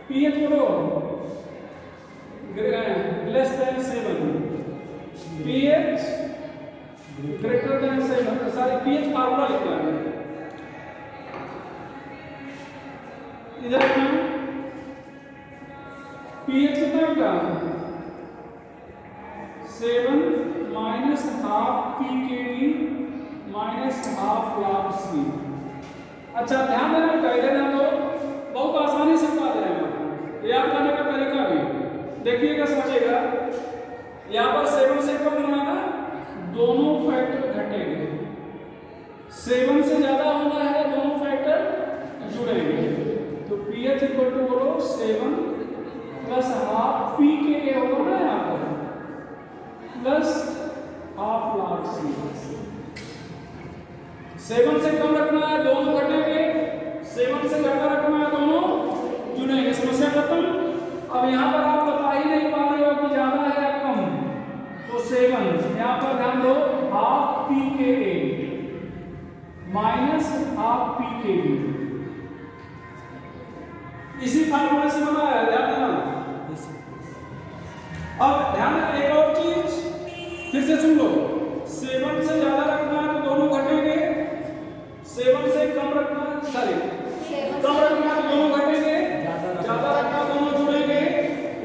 pH बोलो less than 7, pH greater than 7। सारी pH फार्मूला लिखना है इधर ना। pH कितना होगा? 7 minus half pKb minus half log C। अच्छा ध्यान देना, इधर ध्यान दो, बहुत आसानी से बता दे रहे हैं, याद करने का तरीका भी देखिएगा, समझिएगा। यहाँ पर 7 से कम होना है ना, दोनों फैक्टर घटेंगे। 7 से ज्यादा होना है, दोनों फैक्टर जुड़ेंगे। तो pH इक्वल टू बोलो 7 प्लस हाफ pKa होगा ना यहाँ पर, प्लस हाफ log C। 7 से कम रखना है, दोनों घटेंगे, 7 से ज्यादा रखना है, दोनों जुड़ेंगे। समस्या खत्म। अब यहाँ पर आप बता ही नहीं पा रहे हो कि ज्यादा है या कम, तो 7 यहाँ पर ध्यान दो, half pKa minus half pKb, इसी फार्मूले से बना है, ध्यान देना। अब ध्यान देना एक और चीज, फिर से सुन लो, 7 से ज्यादा रखना है तो दोनों घटेंगे, 7 से कम रखना है, सॉरी कम रखना है तो दोनों घटेंगे, ज्यादा रखना दोनों जुड़ेंगे।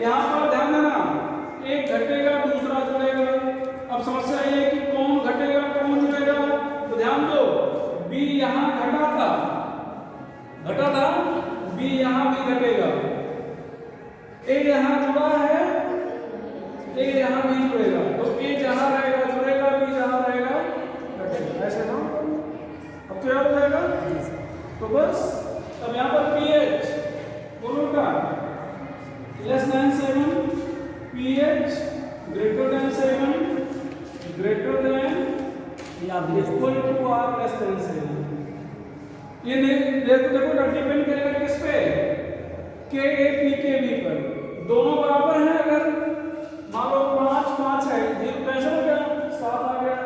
यहाँ पर ध्यान देना, एक घटेगा दूसरा जुड़ेगा। अब समस्या ये है कि कौन घटेगा कौन जुड़ेगा, तो ध्यान दो, B यहाँ घटा था, B यहाँ भी घटेगा। ए यहाँ जुड़ा है, ए यहाँ भी जुड़ेगा, तो ए जहाँ रहेगा जुड़ेगा, बी जहाँ रहेगा हटेगा, ऐसे ना। अब तो याद हो जाएगा। तो बस अब यहाँ पर pH बोलो का less than 7, pH greater than 7, greater than equal to or less than 7। ये देखो डिपेंड करेगा किस पे, के ए पी के बी पर। दोनों बराबर हैं, अगर मान लो 5 5 है, 0 कैंसिल हो गया, 7 आ गया।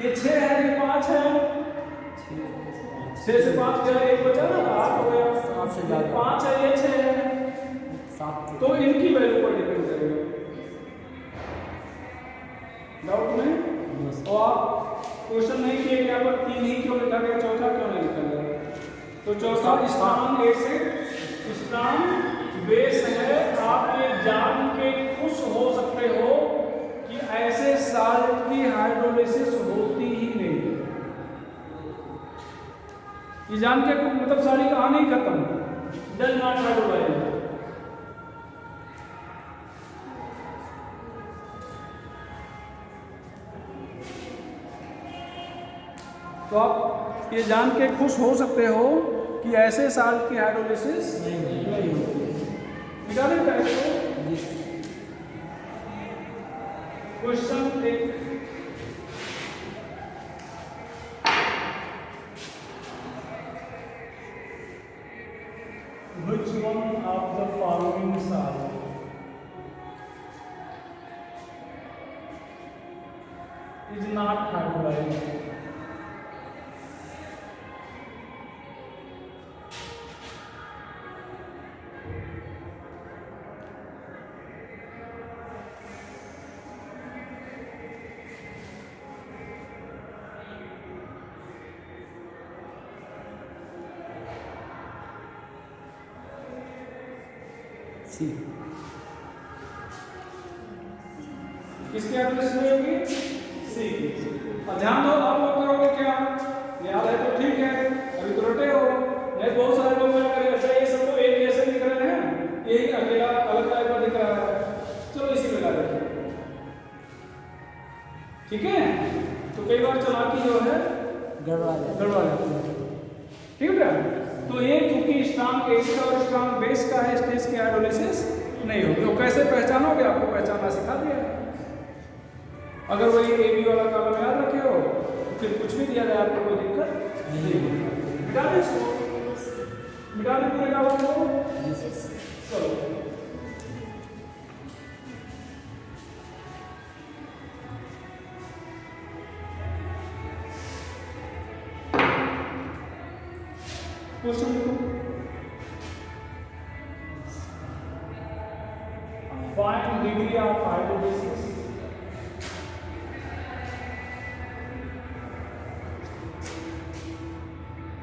ये 6 है, ये 5 है, 6 से 5 गया, 1 बचा ना, 8 हो गया। 7 से ज़्यादा 5 है, ये 6 है, 7 तो इनकी वैल्यू पर डिपेंड करेगा। डाउट में तो आप क्वेश्चन नहीं किए, यहाँ पर 3 ही क्यों लिखा गया, चौथा क्यों नहीं लिखा गया? तो चौथा स्ट्रॉन्ग एसिड स्ट्रॉन्ग बेस है। आप ये जान के खुश हो सकते हो कि ऐसे साल्ट की हाइड्रोलिसिस होती ही नहीं। ये जान के मतलब सारी कहानी खत्म, डज नॉट हाइड्रोलाइज। तो आप ये जान के खुश हो सकते हो कि ऐसे साल्ट की हाइड्रोलिसिस नहीं होती। निकालें क्या इसको? Question 1, which one of the following salt is not hydrolyzed? सी। किसकी हाइड्रोलिसिस होगी? सी की। अब ध्यान दो, आप लोग करोगे क्या? याद है तो ठीक है, अभी तो रटे हो। नहीं बहुत सारे लोग क्या करेंगे, अच्छा ये सब तो एक जैसे दिख रहे हैं, एक अकेला अलग टाइप का दिख रहा है, चलो इसी में लगा देते हैं। ठीक है, तो कई बार चालाकी जो है गड़बड़ा जाती है। ठीक है, तो ये क्योंकि स्ट्रॉन्ग एसिड और स्ट्रॉन्ग बेस का है, इसलिए इसकी हाइड्रोलिसिस नहीं होगी। तो कैसे पहचानोगे? आपको पहचानना सिखा दिया है। अगर वही ए बी वाला कॉलम याद रखे हो तो फिर कुछ भी दिया जाए आपको कोई दिक्कत नहीं होगी। मिटा दें इसको, मिटा दें पूरे कॉलम को। चलो क्वेश्चन देखो, find degree of hydrolysis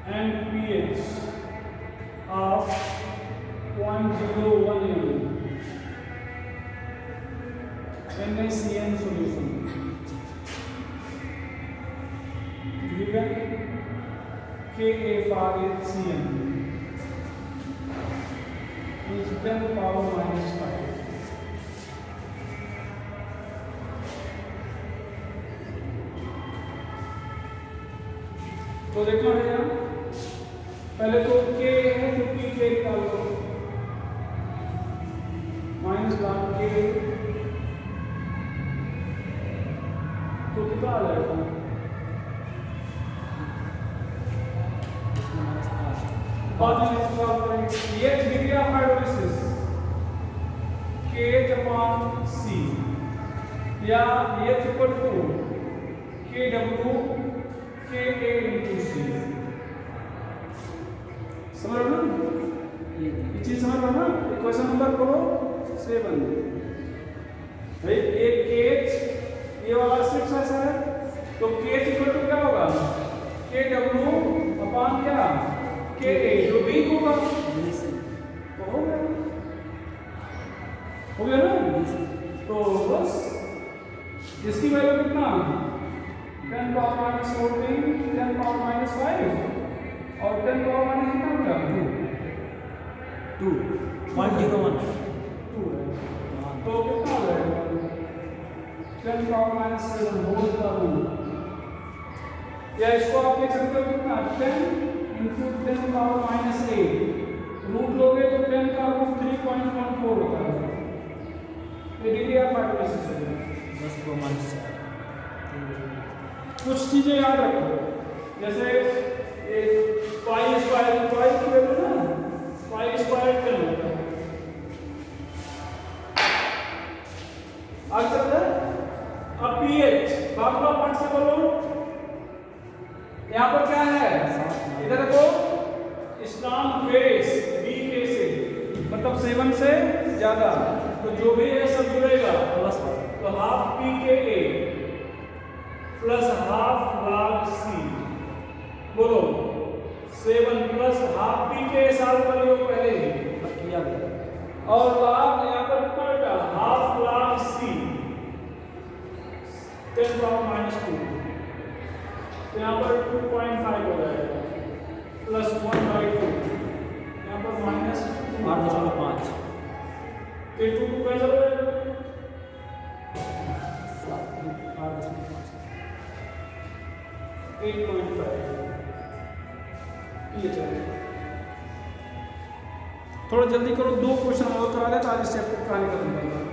and pH of 0.01 NaCN solution given KFrHCN is 10 power minus 5. तो देखना है यार, पहले तो K है तो P K निकाल लो, -1 K तो कितना आ जाएगा? बाद में इसको आप करेंगे। ये डिग्री ऑफ हाइड्रोलिसिस K/C या H equal to KW KA/C। समझ रहे हो ना? ये चीज समझ रहे हो ना? क्वेश्चन नंबर करो 7 भाई, एक KH ये वाला 6 ऐसा है, तो KH इक्वल टू क्या होगा? KW अपॉन क्या? KA, जो B होगा तो हो गया ना? तो बस इसकी वैल्यू कितना? 10 पावर माइनस 14, 10 पावर माइनस 5 और 10 पावर माइनस कितना होगा? 2.01 तो कितना हो जाएगा 10 पावर माइनस 7 होल का रूट, या इसको आप देख सकते हो कितना 10 इंटू 10 पावर माइनस 8, रूट लोगे तो 10 का रूट 3.14 होता है। ये डिग्री ऑफ फ्रीक्वेंसी से 10 को माइनस 4। कुछ चीजें याद रखो, जैसे पाई स्क्वायर की वैल्यू ना पाई स्क्वायर 10 होता है। आगे चलते हैं। अब पीएच बाबा पॉइंट से बोलो, यहाँ पर क्या है, इधर देखो स्ट्रॉन्ग बेस बी के से मतलब 7 से ज्यादा, तो जो भी है सब जुड़ेगा प्लस, तो हाफ पी के ए प्लस हाफ लॉग सी, बोलो 7 प्लस हाफ पी के साल कर लो पहले ही किया गया, और लॉग यहाँ पर कितना बेटा half log c 10 power minus 2, तो यहाँ पर 2.5 हो जाएगा प्लस 1/2, यहाँ पर माइनस 8.5, ये 2 कैसे हो जाएगा 8.5 ये चलेगा। थोड़ा जल्दी करो, 2 क्वेश्चन और करा दे तो आज इस चैप्टर का कहानी खत्म करना।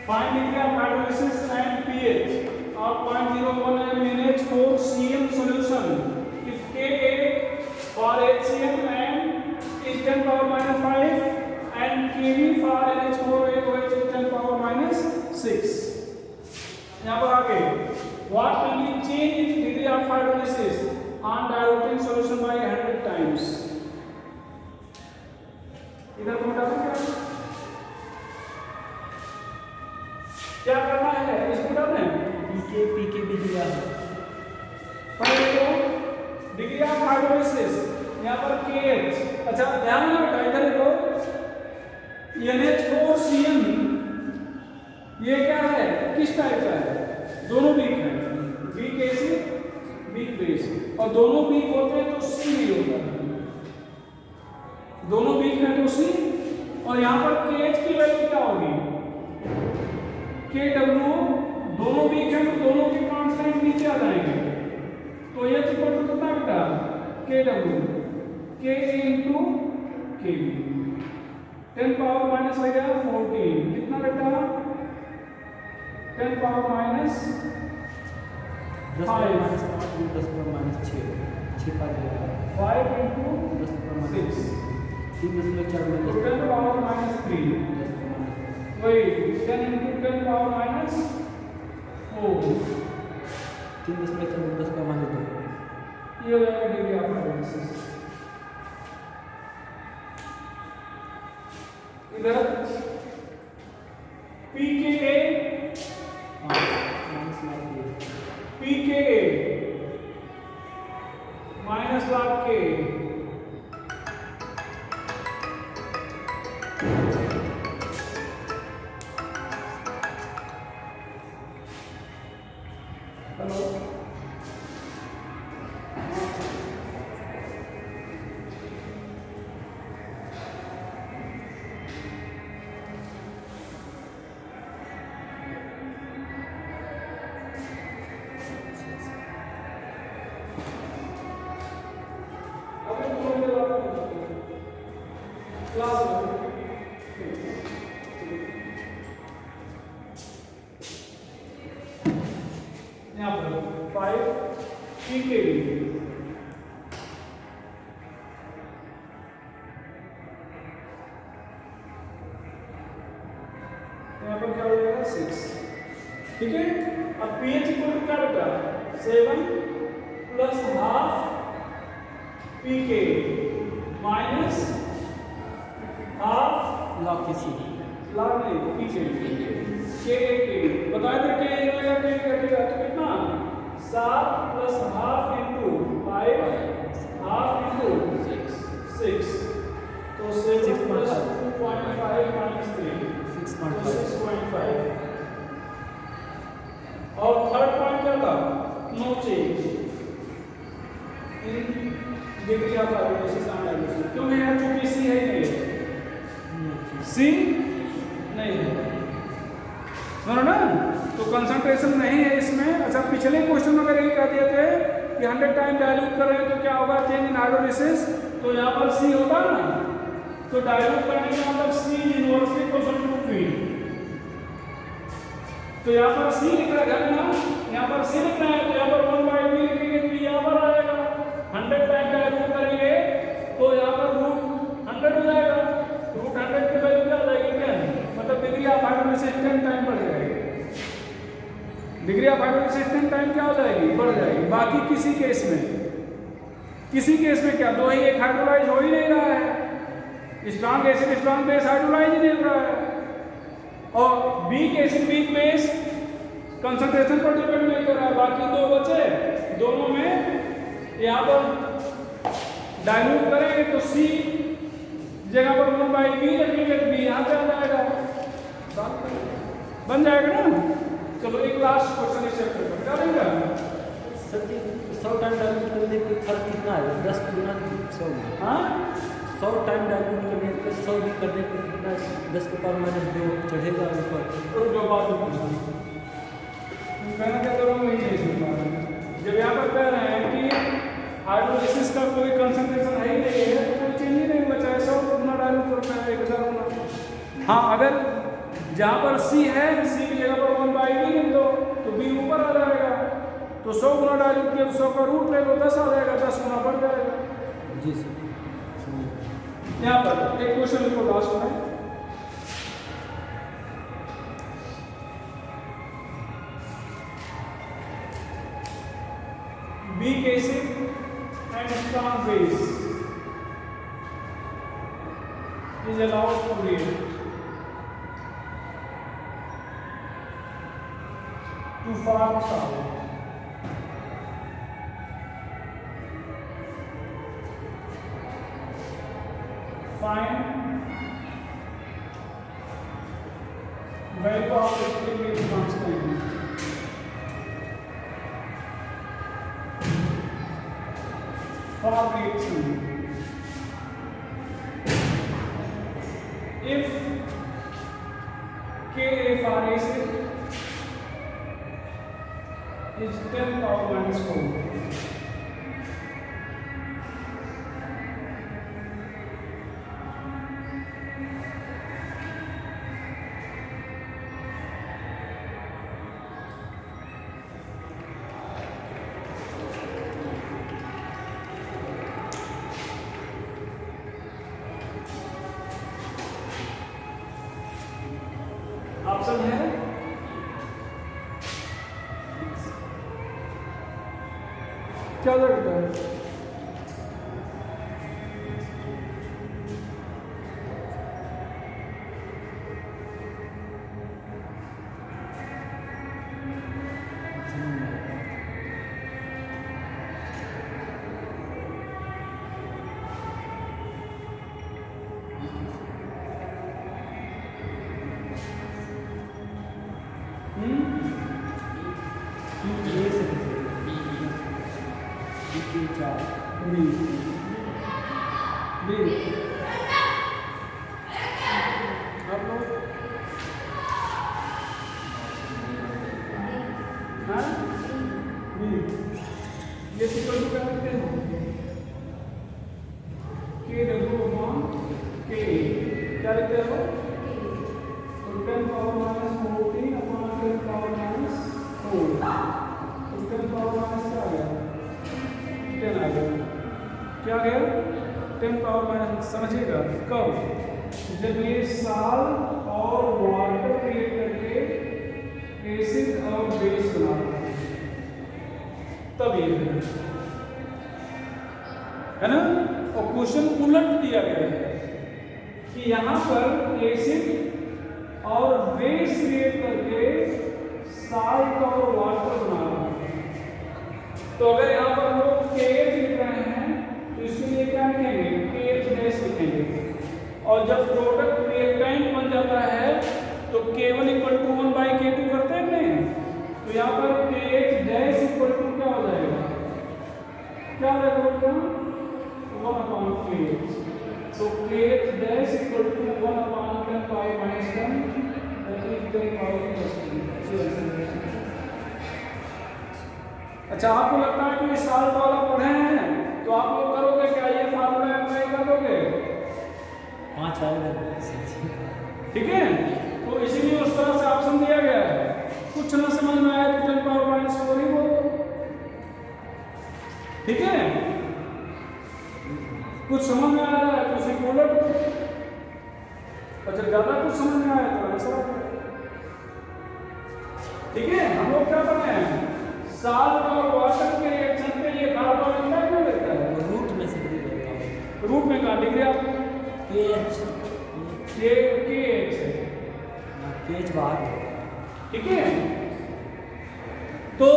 Find degree of hydrolysis and pH of 0.01 NH4 CM solution. If Ka for HCl and is 10 power minus 5 and Kb for NH4 is 10 power minus 6. यहाँ पर आगे what will be change in degree of hydrolysis on diluting solution by 100 times. इधर कौन डालना क्या करना है, इसको डालना है पीके भी दिया है। पहले तो डिग्री ऑफ हाइड्रोलिसिस यहाँ पर KH, अच्छा ध्यान में बेटा इधर देखो NH4Cl ये क्या है, किस टाइप का है, दोनों वीक है, वीक एसिड वीक बेस, और दोनों वीक होते हैं तो C भी होता है, दोनों वीक है तो C, और यहाँ पर KH की वैल्यू क्या होगी KW, दोनों वीक है तो दोनों के कांस्टेंट नीचे आ जाएंगे, तो ये इक्वल टू कितना बेटा KW Ka into Kb 10 power minus हो गया 14, कितना बेटा 10 power minus 10 power minus 6 5 into 10 power 6 3.4 10 power minus 3 वही 10 into 10 power minus 4 3.4 10 power minus 2, ये हो जाएगा डिग्री ऑफ हाइड्रोलिसिस। इधर pKa minus log K hello class यहाँ पर 5 pkV, यहाँ पर क्या हो जाएगा 6, ठीक है। अब pH इक्वल टू क्या बेटा 7 plus half pk minus half log किसी लाभ नहीं pk के बताया था क्या ये घटेगा तो कितना 7 plus half into 5 half into 6 तो 7 प्लस 2.5 माइनस 3 6.5 और थर्ड पॉइंट क्या था no change in degree of ionization analysis क्यों है यार क्योंकि सी है ही नहीं सी नहीं है सुनो ना तो कंसंट्रेशन नहीं है इसमें। अच्छा पिछले क्वेश्चन में अगर ये कह दिए थे कि 100 टाइम डाइल्यूट कर रहे हैं तो क्या होगा चेंज इन हाइड्रोलिसिस तो यहाँ पर सी होता ना तो डाइल्यूट करने का मतलब सी इनवर्सली इक्वल टू पी तो यहाँ पर सी लिख रहा है ना यहाँ पर सी लिख रहा है तो यहाँ पर 1/v लिखेंगे पी यहाँ पर आएगा 100 टाइम डाइल्यूट करेंगे तो यहाँ पर रूट 100 हो जाएगा रूट 100 की वैल्यू क्या आ जाएगी 10 मतलब डिग्री ऑफ हाइड्रोलिसिस 10 टाइम बढ़ जाएगी डिग्री ऑफ हाइड्रोलिसिस 10 टाइम क्या हो जाएगी बढ़ जाएगी। बाकी किसी केस में क्या दो ही एक हाइड्रोलाइज हो ही नहीं रहा है strong acid strong base hydrolyse नहीं हो रहा है और week acid weak base concentration पर डिपेंड नहीं कर रहा है। बाकी दो बचे दोनों में यहाँ पर डाइल्यूट करेंगे तो सी जगह पर 1/v रखेंगे तो बी यहाँ पे आ जाएगा बन जाएगा ना। चलो एक लास्ट क्वेश्चन इस चैप्टर पर क्या बनेगा 100 टाइम डाइल्यूट करने पे फर्क कितना है 10 गुना 100 हाँ 100 टाइम डाइल्यूट करने पे 100 भी करने पे कितना 10 के पावर -2 चढ़ेगा ऊपर और जो बात कहना क्या करो वही नहीं जब यहाँ पर कह रहे हैं कि हाइड्रोलिसिस का कोई कंसंट्रेशन है ही नहीं है तो कोई चेंज ही नहीं बचा है 100 गुना डाइल्यूट करना है 1000 गुना। हाँ अगर जहाँ पर सी है सी की जगह पर 1/v लिख दो तो बी ऊपर आ जाएगा तो 100 गुना डाइल्यूट किया तो 100 का रूट ले लो 10 आ जाएगा 10 गुना बढ़ जाएगा। जी सर यहाँ पर एक क्वेश्चन लिखो लास्ट में weak acid and strong base is allowed to react to form solid. Find value of activity constant. For reaction, if Ka for acid is 10 power minus 4, option है क्या लगता है ये सिंपल क्या करते हैं के डब्ल्यू अपॉन के करते हो, तो 10 power minus 14 upon 10 power minus 4, तो 10 पावर माइनस क्या आ गया, 10 आ गया। क्या आ गया, 10 पावर माइनस। समझिएगा कब, जब ये साल और वाटर क्रिएट करके एसिड और बेस बनाता है, तब ये है ना। और क्वेश्चन उलट दिया गया है कि यहाँ पर एसिड और बेस क्रिएट करके साल्ट और वाटर बना रहा है। तो अगर यहाँ पर हम लोग KH लिख रहे हैं तो इसके लिए क्या लिखेंगे, KH डैश लिखेंगे। और जब प्रोडक्ट रिएक्टेंट बन जाता है तो K1 इक्वल टू 1/K2 करते हैं नहीं, तो यहाँ पर KH डैश इक्वल टू क्या हो जाएगा, क्या हो जाएगा बेटा, 1/KH। तो KH dash equal to 1/10 power minus 10, that is 10 power plus 2। अच्छा, आपको लगता है कि ये साल्ट वाला पढ़े हैं तो आप लोग करोगे क्या, ये फार्मूला अप्लाई कर दोगे? 5 आएगा। ठीक है, तो इसीलिए उस तरह से ऑप्शन दिया गया है। कुछ ना समझ में आया तो 10 पावर माइनस 4 ही बोलो, ठीक है। कुछ समझ में आ रहा है तो उसी को उलट, और जब ज्यादा कुछ समझ में आया तो आंसर आ जाए। ठीक है, हम लोग क्या कर रहे हैं, साल्ट और वाटर के रिएक्शन पे ये फार्मूला मिलता है, क्यों रहता है, रूट में से लेता हूँ। रूट में कहाँ लिख रहे आप, KH है, KH बाहर। ठीक है। तो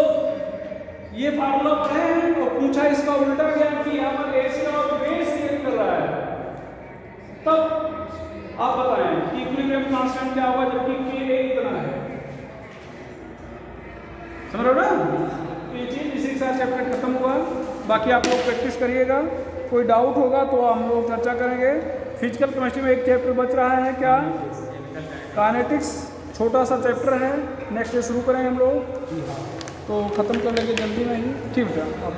ये फार्मूला पढ़े हैं और पूछा इसका उल्टा गया कि यहाँ पर एसिड और बेस रिएक्ट कर रहा है, तब आप बताएं कि इक्विलिब्रियम कांस्टेंट क्या होगा जबकि Ka इतना है। समझ रहे हो ना, ये चीज इसी के साथ चैप्टर खत्म हुआ। बाकी आप लोग प्रैक्टिस करिएगा, कोई डाउट होगा तो हम लोग चर्चा करेंगे। फिजिकल केमिस्ट्री में एक चैप्टर बच रहा है क्या, काइनेटिक्स, छोटा सा चैप्टर है, नेक्स्ट डे शुरू करेंगे हम लोग, तो ख़त्म कर लेंगे जल्दी में ही। ठीक है आप